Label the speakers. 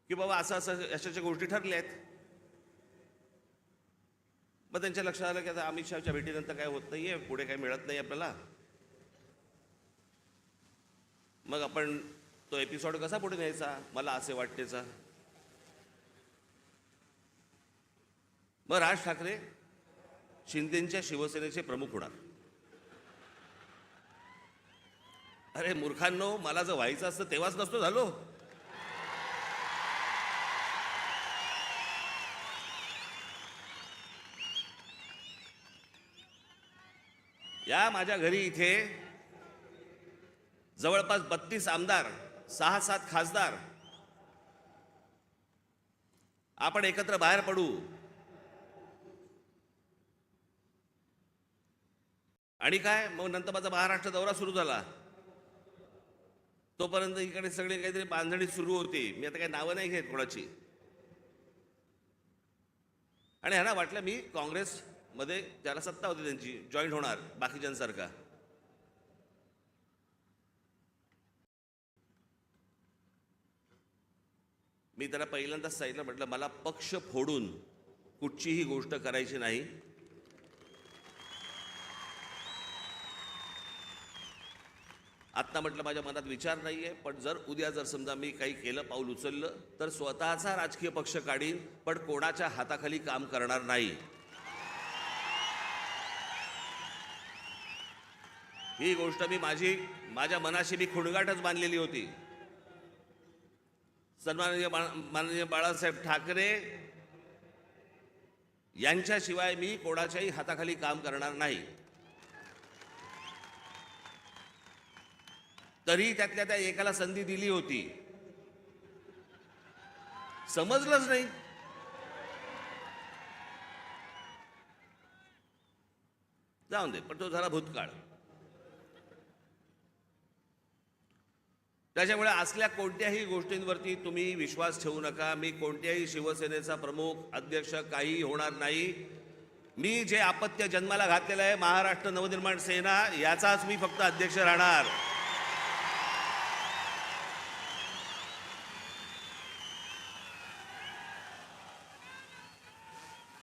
Speaker 1: की बाबा असं असं अशाच्या गोष्टी ठरल्या आहेत. मग त्यांच्या लक्षात आलं की आता अमित शहाच्या भेटीनंतर काय होत नाहीये, पुढे काही मिळत नाही आपल्याला. मग आपण तो एपिसोड कसा पुढे न्यायचा, मला असे वाटतेचा. मग राज ठाकरे शिंदेच्या शिवसेनेचे प्रमुख होणार. अरे मूर्खांनो, मला जर व्हायचं असतं तेव्हाच नसतो झालो. या माझ्या घरी इथे जवळपास 32 आमदार, 6-7 खासदार, आपण एकत्र बाहेर पडू आणि काय मग नंतर माझा महाराष्ट्र दौरा सुरू झाला. तोपर्यंत इकडे सगळे काहीतरी बांधणी सुरू होती. मी आता काही नावं नाही घेत कोणाची. आणि ह्यांना वाटलं मी काँग्रेसमध्ये ज्याला सत्ता होती त्यांची जॉईन होणार बाकीच्यांसारखा. मी त्याला पहिल्यांदाच सांगितलं, म्हटलं मला पक्ष फोडून कुठचीही गोष्ट करायची नाही. आत्ता म्हटलं माझ्या मनात विचार नाहीये, पण जर उद्या जर समजा मी काही केलं, पाऊल उचललं तर स्वतःचा राजकीय पक्ष काढीन, पण कोणाच्या हाताखाली काम करणार नाही. ही गोष्ट मी माझ्या मनाशी मी खुणगाटच बांधलेली होती. माननीय बाळासाहेब ठाकरे यांच्याशिवाय मी कोणाच्याही हाताखाली काम करणार नाही. तरी त्यातल्या त्या एकाला संधी दिली होती, समजलंच नाही. जाऊन दे, पण तो झाला भूतकाळ. त्याच्यामुळे असल्या कोणत्याही गोष्टींवरती तुम्ही विश्वास ठेवू नका. मी कोणत्याही शिवसेनेचा प्रमुख, अध्यक्ष काही होणार नाही. मी जे अपत्य जन्माला घातलेलं आहे महाराष्ट्र नवनिर्माण सेना, याचाच मी फक्त अध्यक्ष राहणार.